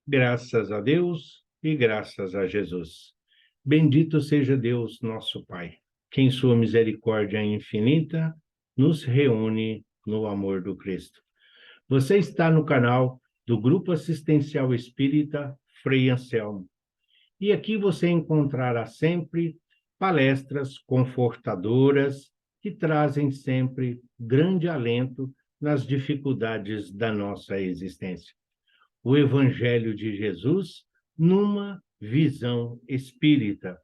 Graças a Deus e graças a Jesus. Bendito seja Deus, nosso Pai, que em sua misericórdia infinita nos reúne no amor do Cristo. Você está no canal do Grupo Assistencial Espírita Frei Anselmo. E aqui você encontrará sempre palestras confortadoras que trazem sempre grande alento nas dificuldades da nossa existência. O Evangelho de Jesus numa visão espírita.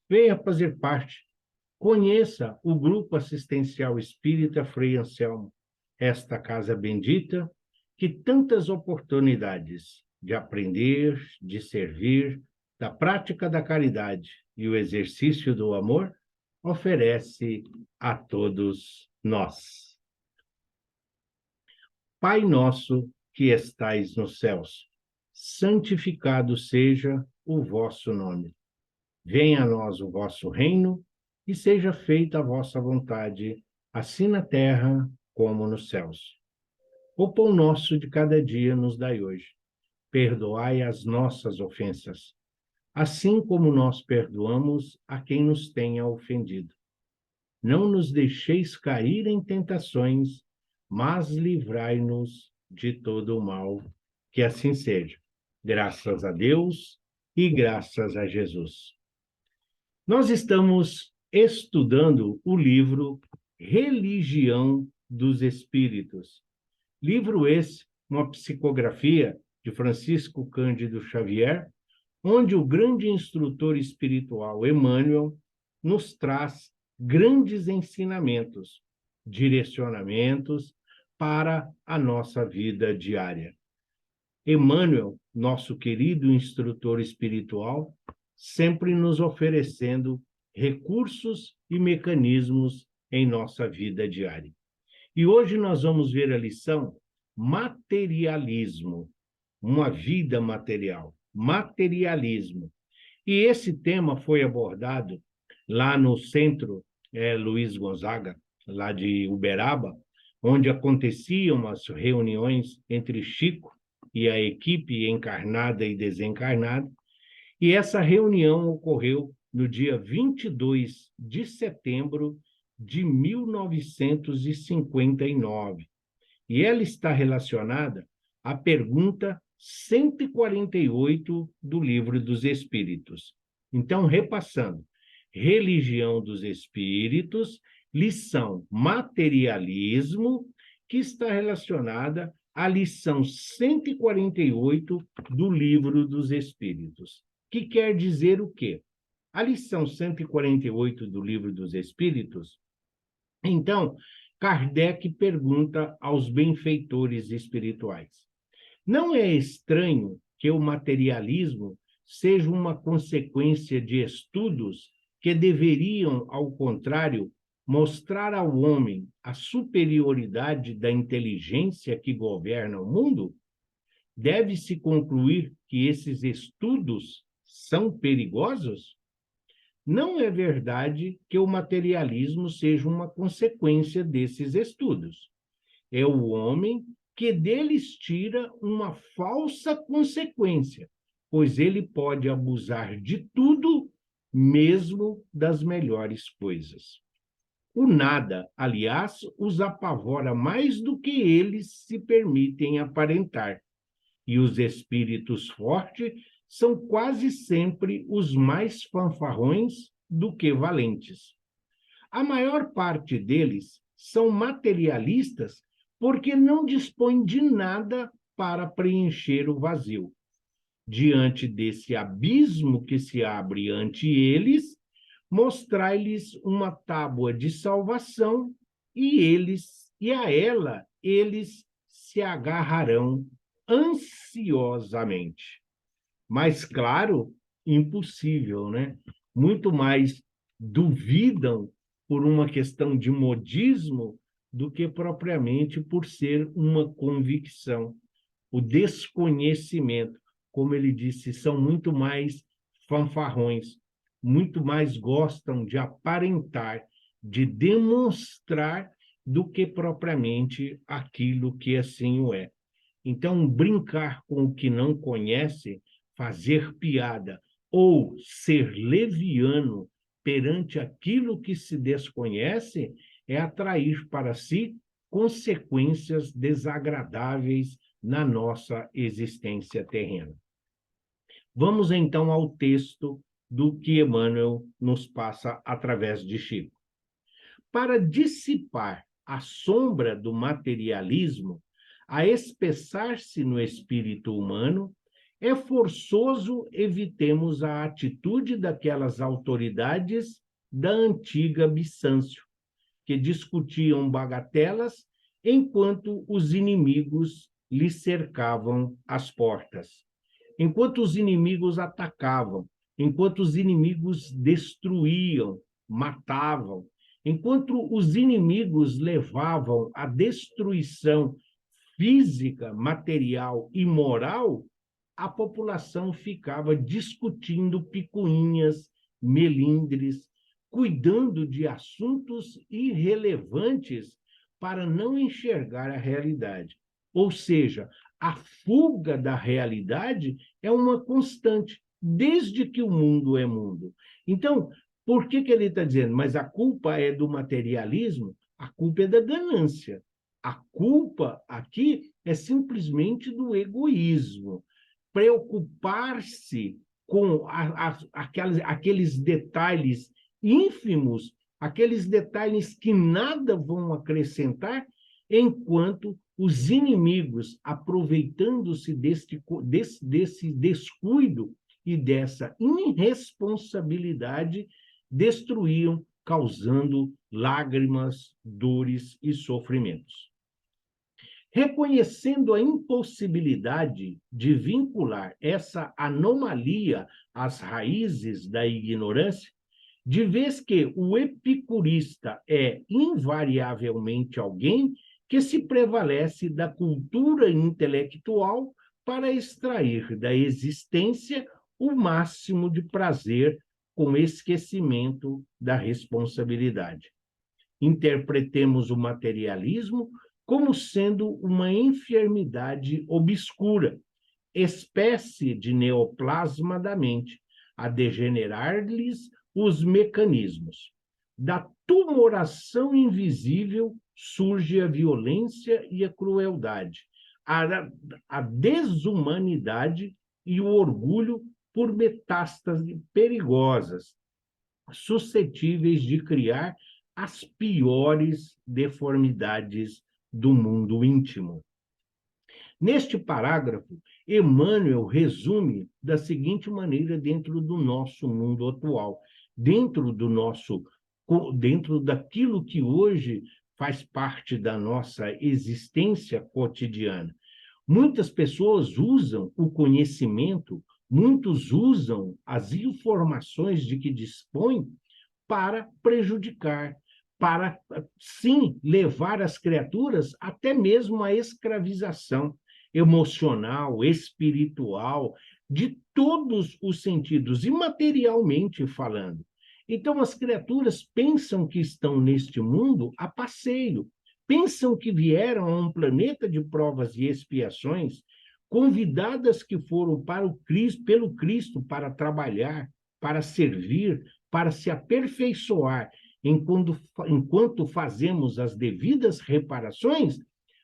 Venha fazer parte. Conheça o Grupo Assistencial Espírita Frei Anselmo, esta casa bendita que tantas oportunidades de aprender, de servir, da prática da caridade e o exercício do amor oferece a todos nós. Pai nosso que estais nos céus, santificado seja o vosso nome. Venha a nós o vosso reino e seja feita a vossa vontade, assim na terra como nos céus. O pão nosso de cada dia nos dai hoje. Perdoai as nossas ofensas, assim como nós perdoamos a quem nos tenha ofendido. Não nos deixeis cair em tentações, mas livrai-nos de todo o mal. Que assim seja. Graças a Deus e graças a Jesus. Nós estamos estudando o livro Religião dos Espíritos. Livro esse, uma psicografia de Francisco Cândido Xavier, onde o grande instrutor espiritual Emmanuel nos traz grandes ensinamentos, direcionamentos para a nossa vida diária. Emmanuel, nosso querido instrutor espiritual, sempre nos oferecendo recursos e mecanismos em nossa vida diária. E hoje nós vamos ver a lição materialismo, uma vida material, materialismo. E esse tema foi abordado lá no Centro Luiz Gonzaga, lá de Uberaba, onde aconteciam as reuniões entre Chico e a equipe encarnada e desencarnada, e essa reunião ocorreu no dia 22 de setembro de 1959. E ela está relacionada à pergunta 148 do Livro dos Espíritos. Então, repassando, Religião dos Espíritos, lição materialismo, que está relacionada à lição 148 do Livro dos Espíritos. Que quer dizer o quê? A lição 148 do Livro dos Espíritos, então, Kardec pergunta aos benfeitores espirituais: não é estranho que o materialismo seja uma consequência de estudos que deveriam, ao contrário, mostrar ao homem a superioridade da inteligência que governa o mundo? Deve-se concluir que esses estudos são perigosos? Não é verdade que o materialismo seja uma consequência desses estudos. É o homem que deles tira uma falsa consequência, pois ele pode abusar de tudo, mesmo das melhores coisas. O nada, aliás, os apavora mais do que eles se permitem aparentar. E os espíritos fortes são quase sempre os mais fanfarrões do que valentes. A maior parte deles são materialistas porque não dispõem de nada para preencher o vazio. Diante desse abismo que se abre ante eles, mostrai-lhes uma tábua de salvação e a ela eles se agarrarão ansiosamente. Mas, claro, impossível, né? Muito mais duvidam por uma questão de modismo do que propriamente por ser uma convicção. O desconhecimento, como ele disse, são muito mais fanfarrões, muito mais gostam de aparentar, de demonstrar, do que propriamente aquilo que assim o é. Então, brincar com o que não conhece, fazer piada ou ser leviano perante aquilo que se desconhece é atrair para si consequências desagradáveis na nossa existência terrena. Vamos então ao texto do que Emmanuel nos passa através de Chico. Para dissipar a sombra do materialismo, a espessar-se no espírito humano, é forçoso evitemos a atitude daquelas autoridades da antiga Bizâncio, que discutiam bagatelas enquanto os inimigos lhe cercavam as portas. Enquanto os inimigos atacavam, enquanto os inimigos destruíam, matavam, enquanto os inimigos levavam à destruição física, material e moral, a população ficava discutindo picuinhas, melindres, cuidando de assuntos irrelevantes para não enxergar a realidade. Ou seja, a fuga da realidade é uma constante, desde que o mundo é mundo. Então, por que ele está dizendo? Mas a culpa é do materialismo? A culpa é da ganância. A culpa aqui é simplesmente do egoísmo. Preocupar-se com aqueles detalhes ínfimos, aqueles detalhes que nada vão acrescentar, enquanto os inimigos, aproveitando-se desse descuido e dessa irresponsabilidade, destruíam, causando lágrimas, dores e sofrimentos. Reconhecendo a impossibilidade de vincular essa anomalia às raízes da ignorância, de vez que o epicurista é invariavelmente alguém que se prevalece da cultura intelectual para extrair da existência o máximo de prazer com esquecimento da responsabilidade. Interpretemos o materialismo como sendo uma enfermidade obscura, espécie de neoplasma da mente, a degenerar-lhes os mecanismos. Da tumoração invisível surge a violência e a crueldade, a desumanidade e o orgulho por metástases perigosas, suscetíveis de criar as piores deformidades do mundo íntimo. Neste parágrafo, Emmanuel resume da seguinte maneira dentro do nosso mundo atual, dentro daquilo que hoje faz parte da nossa existência cotidiana. Muitas pessoas usam o conhecimento, muitos usam as informações de que dispõem para prejudicar, para, sim, levar as criaturas até mesmo à escravização emocional, espiritual, de todos os sentidos, e materialmente falando. Então, as criaturas pensam que estão neste mundo a passeio, pensam que vieram a um planeta de provas e expiações, convidadas que foram para o Cristo, pelo Cristo para trabalhar, para servir, para se aperfeiçoar. Enquanto fazemos as devidas reparações,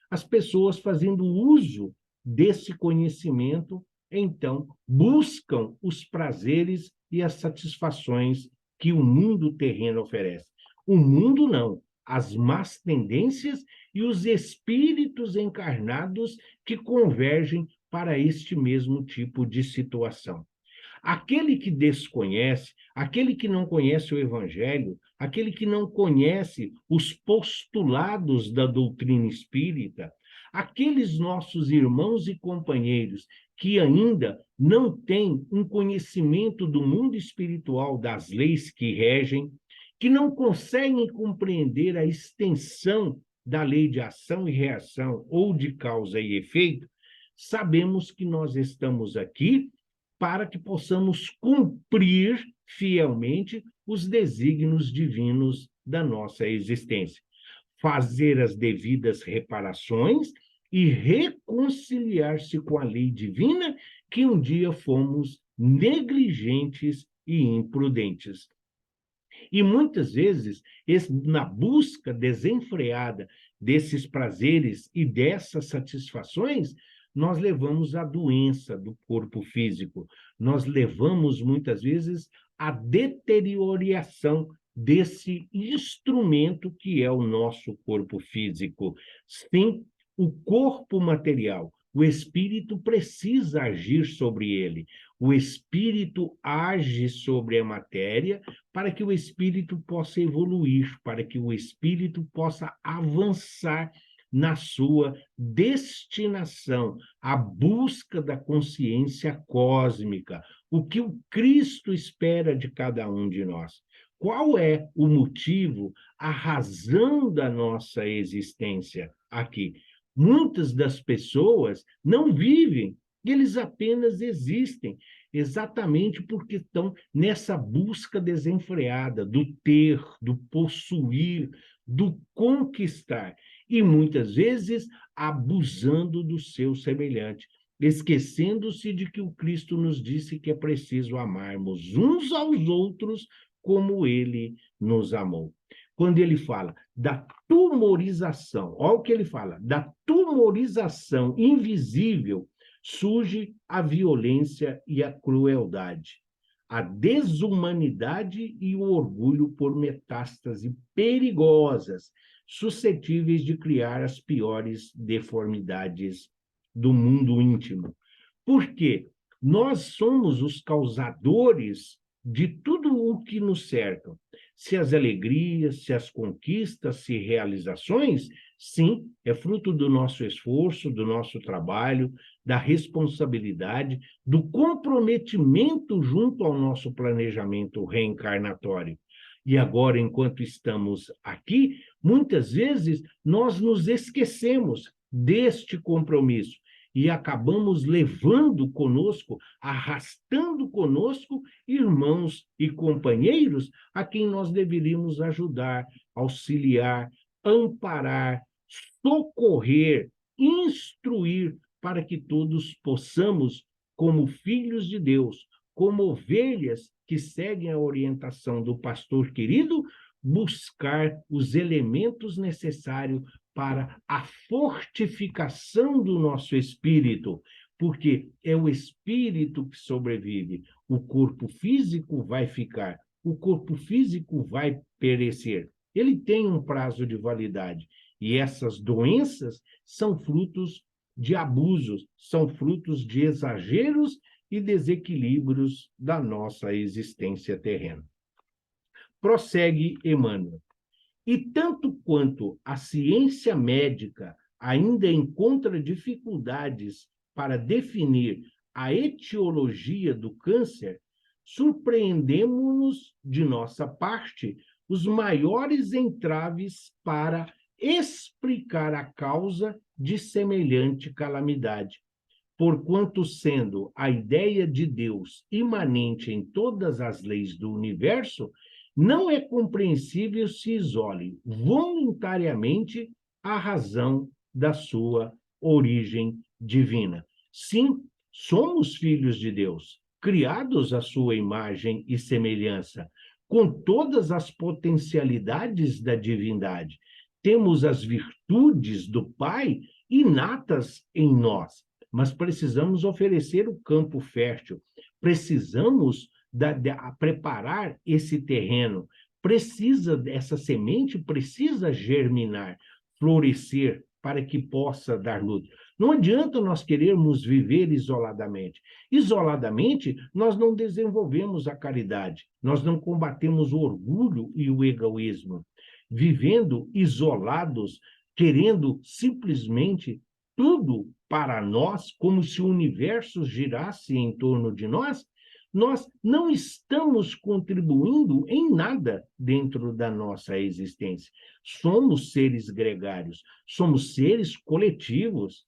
as pessoas fazendo uso desse conhecimento, então buscam os prazeres e as satisfações que o mundo terreno oferece. O mundo não, as más tendências e os espíritos encarnados que convergem para este mesmo tipo de situação. Aquele que desconhece, aquele que não conhece o Evangelho, aquele que não conhece os postulados da doutrina espírita, aqueles nossos irmãos e companheiros que ainda não têm um conhecimento do mundo espiritual, das leis que regem, que não conseguem compreender a extensão da lei de ação e reação ou de causa e efeito, sabemos que nós estamos aqui para que possamos cumprir fielmente os desígnios divinos da nossa existência. Fazer as devidas reparações e reconciliar-se com a lei divina que um dia fomos negligentes e imprudentes. E muitas vezes, na busca desenfreada desses prazeres e dessas satisfações, nós levamos à doença do corpo físico, nós levamos muitas vezes à deterioração desse instrumento que é o nosso corpo físico. Sim, o corpo material, o espírito precisa agir sobre ele. O espírito age sobre a matéria para que o espírito possa evoluir, para que o espírito possa avançar na sua destinação, a busca da consciência cósmica, o que o Cristo espera de cada um de nós. Qual é o motivo, a razão da nossa existência aqui? Muitas das pessoas não vivem, eles apenas existem, exatamente porque estão nessa busca desenfreada do ter, do possuir, do conquistar, e muitas vezes abusando do seu semelhante, esquecendo-se de que o Cristo nos disse que é preciso amarmos uns aos outros como ele nos amou. Quando ele fala da tumorização, olha o que ele fala, da tumorização invisível, surge a violência e a crueldade, a desumanidade e o orgulho por metástase perigosas, suscetíveis de criar as piores deformidades do mundo íntimo. Por quê? Nós somos os causadores de tudo o que nos cerca. Se as alegrias, se as conquistas, se realizações, sim, é fruto do nosso esforço, do nosso trabalho, da responsabilidade, do comprometimento junto ao nosso planejamento reencarnatório. E agora, enquanto estamos aqui, muitas vezes nós nos esquecemos deste compromisso e acabamos levando conosco, arrastando conosco irmãos e companheiros a quem nós deveríamos ajudar, auxiliar, amparar, socorrer, instruir, para que todos possamos, como filhos de Deus, como ovelhas que seguem a orientação do pastor querido, buscar os elementos necessários para a fortificação do nosso espírito, porque é o espírito que sobrevive. O corpo físico vai ficar, o corpo físico vai perecer. Ele tem um prazo de validade, e essas doenças são frutos de abusos, são frutos de exageros e desequilíbrios da nossa existência terrena. Prossegue Emmanuel. E tanto quanto a ciência médica ainda encontra dificuldades para definir a etiologia do câncer, surpreendemos-nos, de nossa parte, os maiores entraves para explicar a causa de semelhante calamidade, porquanto, sendo a ideia de Deus imanente em todas as leis do universo, não é compreensível se isole voluntariamente a razão da sua origem divina. Sim, somos filhos de Deus, criados à sua imagem e semelhança, com todas as potencialidades da divindade. Temos as virtudes do Pai inatas em nós, mas precisamos oferecer o campo fértil, precisamos preparar esse terreno, essa semente precisa germinar, florescer, para que possa dar luz. Não adianta nós querermos viver isoladamente. Isoladamente, nós não desenvolvemos a caridade, nós não combatemos o orgulho e o egoísmo. Vivendo isolados, querendo simplesmente tudo para nós, como se o universo girasse em torno de nós não estamos contribuindo em nada dentro da nossa existência. Somos seres gregários, somos seres coletivos,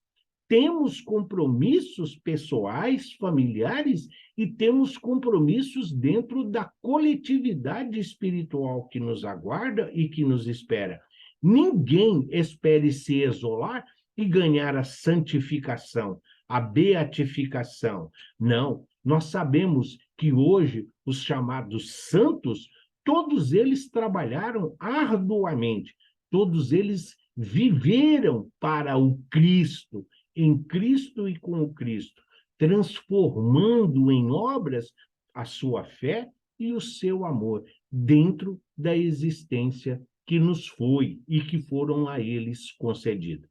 temos compromissos pessoais, familiares, e temos compromissos dentro da coletividade espiritual que nos aguarda e que nos espera. Ninguém espere se isolar e ganhar a santificação, a beatificação. Não, nós sabemos que hoje os chamados santos, todos eles trabalharam arduamente, todos eles viveram para o Cristo, em Cristo e com o Cristo, transformando em obras a sua fé e o seu amor dentro da existência que nos foi e que foram a eles concedidas.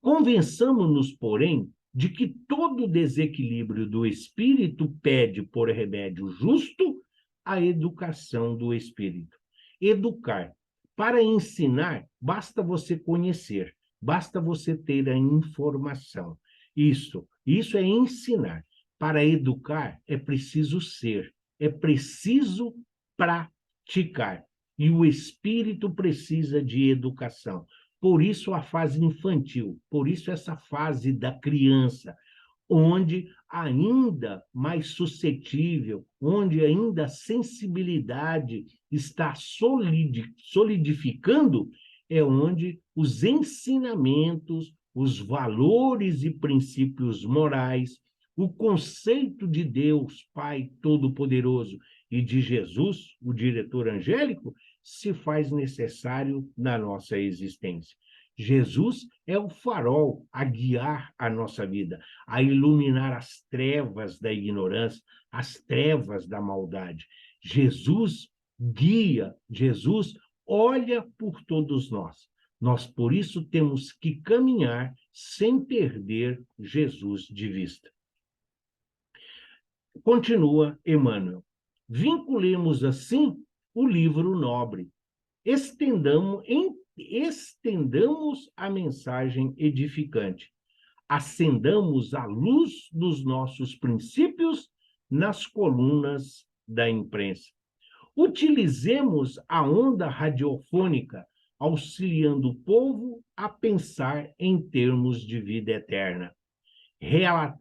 Convençamos-nos, porém, de que todo desequilíbrio do espírito pede por remédio justo a educação do espírito. Educar. Para ensinar, basta você conhecer, basta você ter a informação. Isso é ensinar. Para educar, é preciso ser, é preciso praticar. E o espírito precisa de educação. Por isso a fase infantil, por isso essa fase da criança, onde ainda mais suscetível, onde ainda a sensibilidade está solidificando, é onde os ensinamentos, os valores e princípios morais, o conceito de Deus, Pai Todo-Poderoso, e de Jesus, o diretor angélico, se faz necessário na nossa existência. Jesus é o farol a guiar a nossa vida, a iluminar as trevas da ignorância, as trevas da maldade. Jesus guia, Jesus olha por todos nós. Nós, por isso, temos que caminhar sem perder Jesus de vista. Continua Emmanuel. Vinculemos, assim, o livro nobre. Estendamos a mensagem edificante. Acendamos a luz dos nossos princípios nas colunas da imprensa. Utilizemos a onda radiofônica, auxiliando o povo a pensar em termos de vida eterna.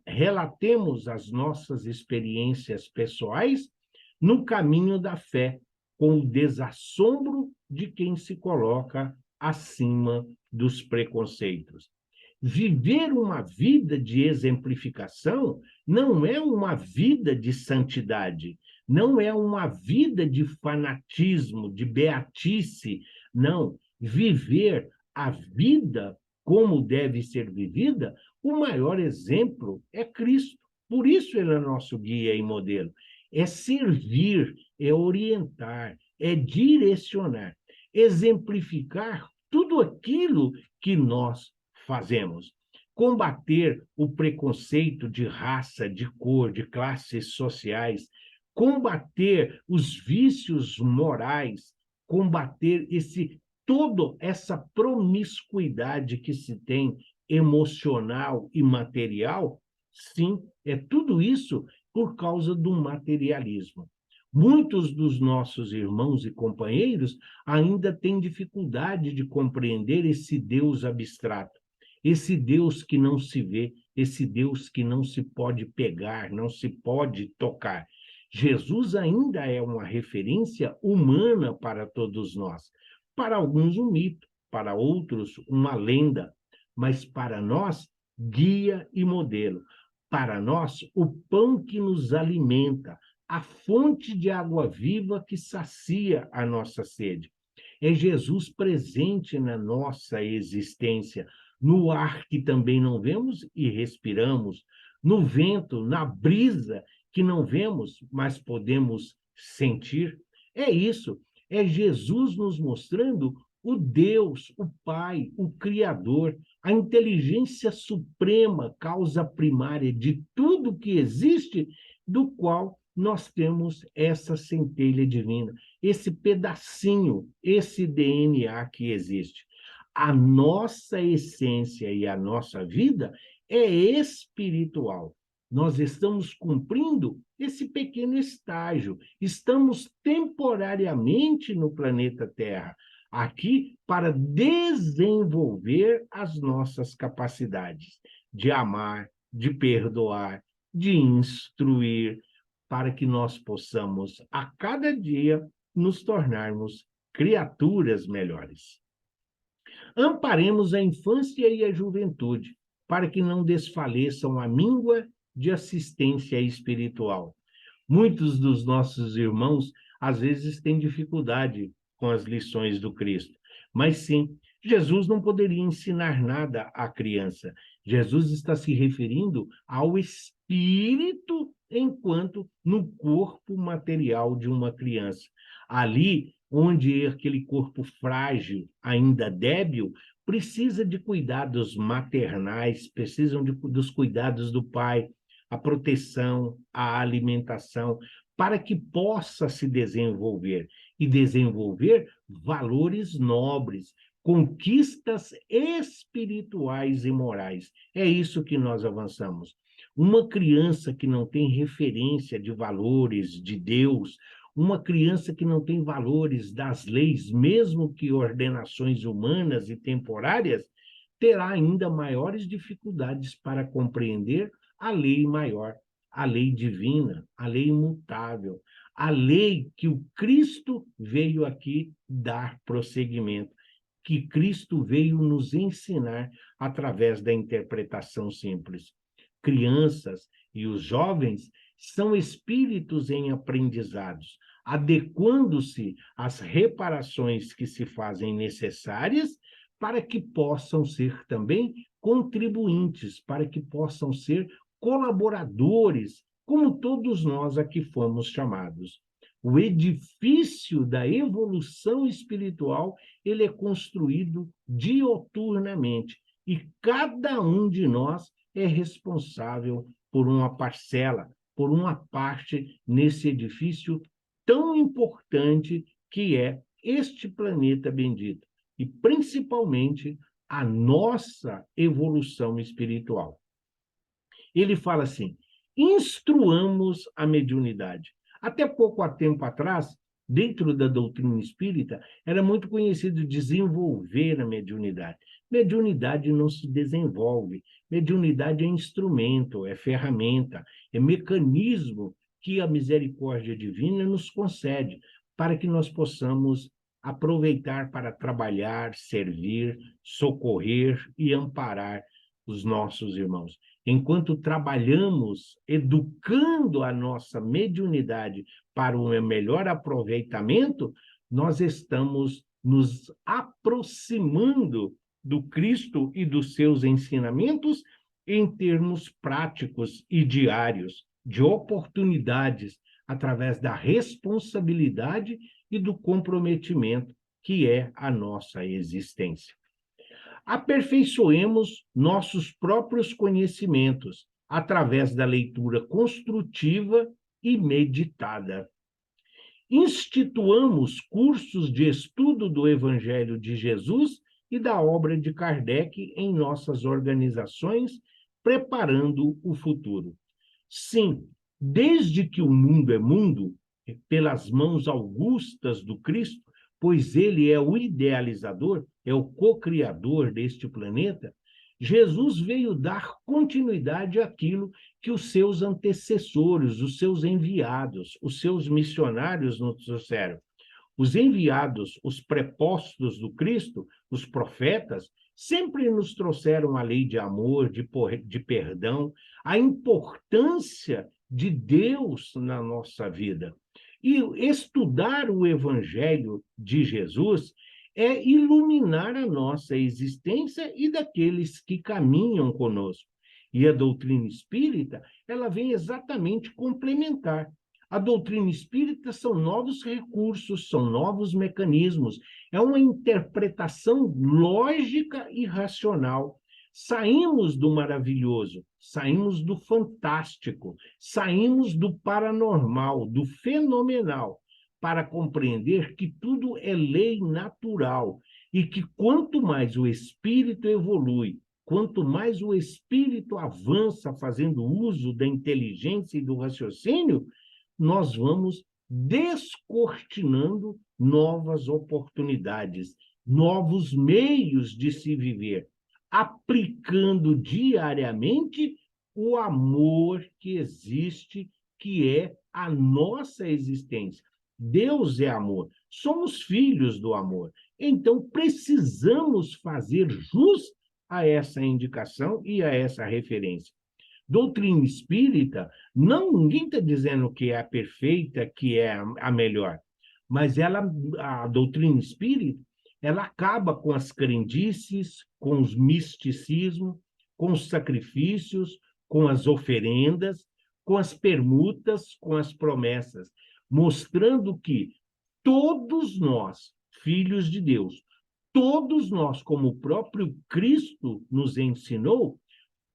Relatemos as nossas experiências pessoais no caminho da fé, com o desassombro de quem se coloca acima dos preconceitos. Viver uma vida de exemplificação não é uma vida de santidade, não é uma vida de fanatismo, de beatice, não. Viver a vida como deve ser vivida, o maior exemplo é Cristo. Por isso ele é nosso guia e modelo. É servir, é orientar, é direcionar, exemplificar tudo aquilo que nós fazemos. Combater o preconceito de raça, de cor, de classes sociais, combater os vícios morais, combater toda essa promiscuidade que se tem emocional e material, sim, é tudo isso por causa do materialismo. Muitos dos nossos irmãos e companheiros ainda têm dificuldade de compreender esse Deus abstrato, esse Deus que não se vê, esse Deus que não se pode pegar, não se pode tocar. Jesus ainda é uma referência humana para todos nós. Para alguns, um mito, para outros, uma lenda, mas para nós, guia e modelo. Para nós, o pão que nos alimenta, a fonte de água viva que sacia a nossa sede. É Jesus presente na nossa existência, no ar que também não vemos e respiramos, no vento, na brisa que não vemos, mas podemos sentir. É isso, é Jesus nos mostrando o Deus, o Pai, o Criador, a inteligência suprema, causa primária de tudo que existe, do qual nós temos essa centelha divina, esse pedacinho, esse DNA que existe. A nossa essência e a nossa vida é espiritual. Nós estamos cumprindo esse pequeno estágio, estamos temporariamente no planeta Terra, aqui para desenvolver as nossas capacidades de amar, de perdoar, de instruir, para que nós possamos, a cada dia, nos tornarmos criaturas melhores. Amparemos a infância e a juventude, para que não desfaleçam a míngua de assistência espiritual. Muitos dos nossos irmãos, às vezes, têm dificuldade com as lições do Cristo. Mas sim, Jesus não poderia ensinar nada à criança. Jesus está se referindo ao espírito enquanto no corpo material de uma criança. Ali, onde aquele corpo frágil, ainda débil, precisa de cuidados maternais, dos cuidados do pai, a proteção, a alimentação, para que possa se desenvolver e desenvolver valores nobres, conquistas espirituais e morais. É isso que nós avançamos. Uma criança que não tem referência de valores de Deus, uma criança que não tem valores das leis, mesmo que ordenações humanas e temporárias, terá ainda maiores dificuldades para compreender a lei maior, a lei divina, a lei imutável, a lei que o Cristo veio aqui dar prosseguimento, que Cristo veio nos ensinar através da interpretação simples. Crianças e os jovens são espíritos em aprendizados, adequando-se às reparações que se fazem necessárias para que possam ser também contribuintes, para que possam ser colaboradores, como todos nós aqui fomos chamados. O edifício da evolução espiritual, ele é construído dioturnamente, e cada um de nós é responsável por uma parcela, por uma parte nesse edifício tão importante que é este planeta bendito, e principalmente a nossa evolução espiritual. Ele fala assim: instruamos a mediunidade. Até pouco tempo atrás, dentro da doutrina espírita, era muito conhecido desenvolver a mediunidade. Mediunidade não se desenvolve. Mediunidade é instrumento, é ferramenta, é mecanismo que a misericórdia divina nos concede para que nós possamos aproveitar para trabalhar, servir, socorrer e amparar os nossos irmãos. Enquanto trabalhamos educando a nossa mediunidade para um melhor aproveitamento, nós estamos nos aproximando do Cristo e dos seus ensinamentos em termos práticos e diários, de oportunidades, através da responsabilidade e do comprometimento que é a nossa existência. Aperfeiçoemos nossos próprios conhecimentos através da leitura construtiva e meditada. Instituamos cursos de estudo do Evangelho de Jesus e da obra de Kardec em nossas organizações, preparando o futuro. Sim, desde que o mundo é mundo, pelas mãos augustas do Cristo, pois ele é o idealizador, é o co-criador deste planeta, Jesus veio dar continuidade àquilo que os seus antecessores, os seus enviados, os seus missionários nos trouxeram. Os enviados, os prepostos do Cristo, os profetas, sempre nos trouxeram a lei de amor, de perdão, a importância de Deus na nossa vida. E estudar o Evangelho de Jesus é iluminar a nossa existência e daqueles que caminham conosco. E a doutrina espírita, ela vem exatamente complementar. A doutrina espírita são novos recursos, são novos mecanismos, é uma interpretação lógica e racional. Saímos do maravilhoso, saímos do fantástico, saímos do paranormal, do fenomenal, para compreender que tudo é lei natural e que quanto mais o espírito evolui, quanto mais o espírito avança fazendo uso da inteligência e do raciocínio, nós vamos descortinando novas oportunidades, novos meios de se viver, aplicando diariamente o amor que existe, que é a nossa existência. Deus é amor, somos filhos do amor. Então, precisamos fazer jus a essa indicação e a essa referência. Doutrina espírita, ninguém está dizendo que é a perfeita, que é a melhor, mas a doutrina espírita, ela acaba com as crendices, com os misticismos, com os sacrifícios, com as oferendas, com as permutas, com as promessas, mostrando que todos nós, filhos de Deus, todos nós, como o próprio Cristo nos ensinou,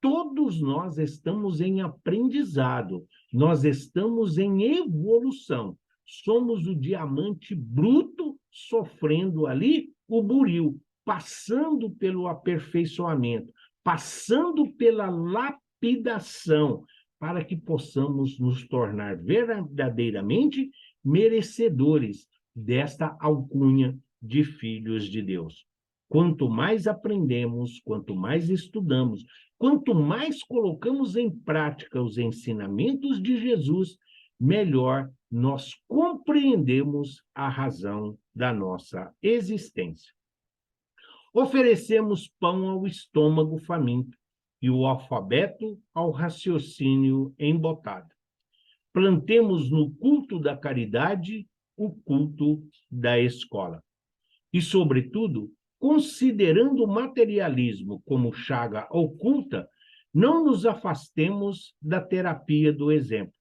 todos nós estamos em aprendizado, nós estamos em evolução. Somos o diamante bruto sofrendo ali o buril, passando pelo aperfeiçoamento, passando pela lapidação, para que possamos nos tornar verdadeiramente merecedores desta alcunha de filhos de Deus. Quanto mais aprendemos, quanto mais estudamos, quanto mais colocamos em prática os ensinamentos de Jesus, melhor nós compreendemos a razão da nossa existência. Oferecemos pão ao estômago faminto e o alfabeto ao raciocínio embotado. Plantemos no culto da caridade o culto da escola. E, sobretudo, considerando o materialismo como chaga oculta, não nos afastemos da terapia do exemplo,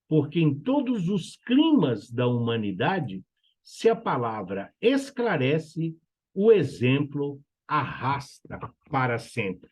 porque em todos os climas da humanidade, se a palavra esclarece, o exemplo arrasta para sempre.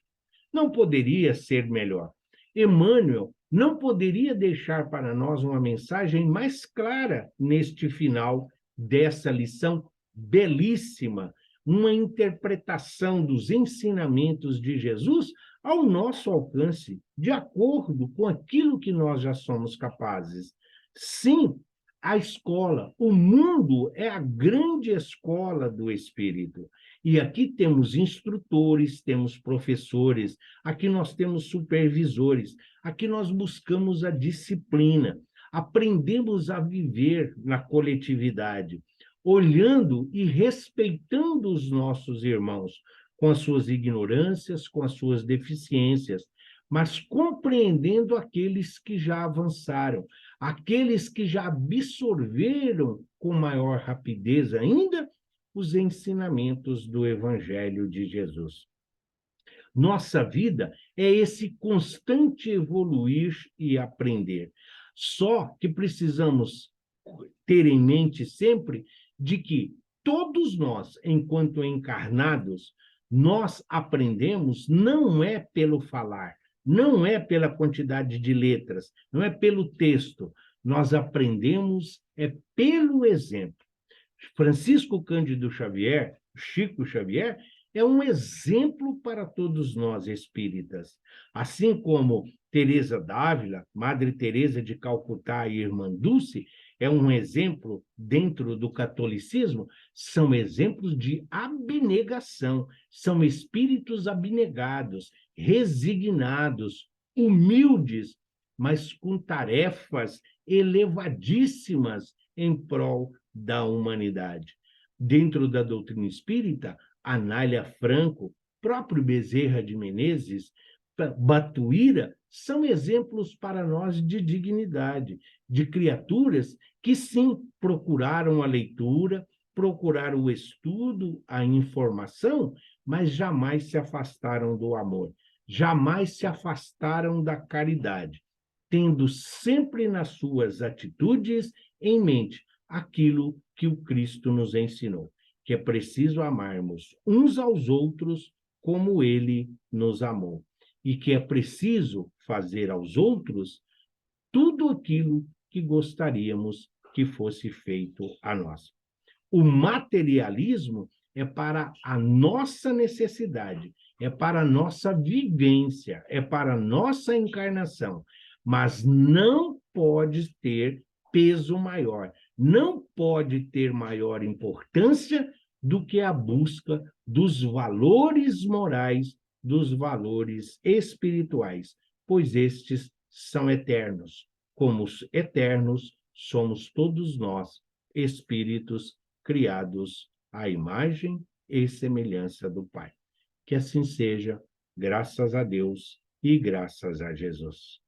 Não poderia ser melhor. Emmanuel não poderia deixar para nós uma mensagem mais clara neste final dessa lição belíssima, uma interpretação dos ensinamentos de Jesus ao nosso alcance, de acordo com aquilo que nós já somos capazes. Sim, a escola, o mundo é a grande escola do espírito. E aqui temos instrutores, temos professores, aqui nós temos supervisores, aqui nós buscamos a disciplina, aprendemos a viver na coletividade, olhando e respeitando os nossos irmãos, com as suas ignorâncias, com as suas deficiências, mas compreendendo aqueles que já avançaram, aqueles que já absorveram com maior rapidez ainda os ensinamentos do Evangelho de Jesus. Nossa vida é esse constante evoluir e aprender. Só que precisamos ter em mente sempre de que todos nós, enquanto encarnados, nós aprendemos não é pelo falar, não é pela quantidade de letras, não é pelo texto, nós aprendemos é pelo exemplo. Francisco Cândido Xavier, Chico Xavier, é um exemplo para todos nós espíritas. Assim como Teresa d'Ávila, Madre Teresa de Calcutá e Irmã Dulce, é um exemplo dentro do catolicismo, são exemplos de abnegação, são espíritos abnegados, resignados, humildes, mas com tarefas elevadíssimas em prol da humanidade. Dentro da doutrina espírita, Anália Franco, próprio Bezerra de Menezes, Batuíra, são exemplos para nós de dignidade, de criaturas que sim procuraram a leitura, procuraram o estudo, a informação, mas jamais se afastaram do amor, jamais se afastaram da caridade, tendo sempre nas suas atitudes em mente aquilo que o Cristo nos ensinou, que é preciso amarmos uns aos outros como ele nos amou, e que é preciso fazer aos outros tudo aquilo que gostaríamos que fosse feito a nós. O materialismo é para a nossa necessidade, é para a nossa vivência, é para a nossa encarnação, mas não pode ter peso maior, não pode ter maior importância do que a busca dos valores morais, dos valores espirituais, pois estes são eternos. Como os eternos somos todos nós, espíritos criados à imagem e semelhança do Pai. Que assim seja, graças a Deus e graças a Jesus.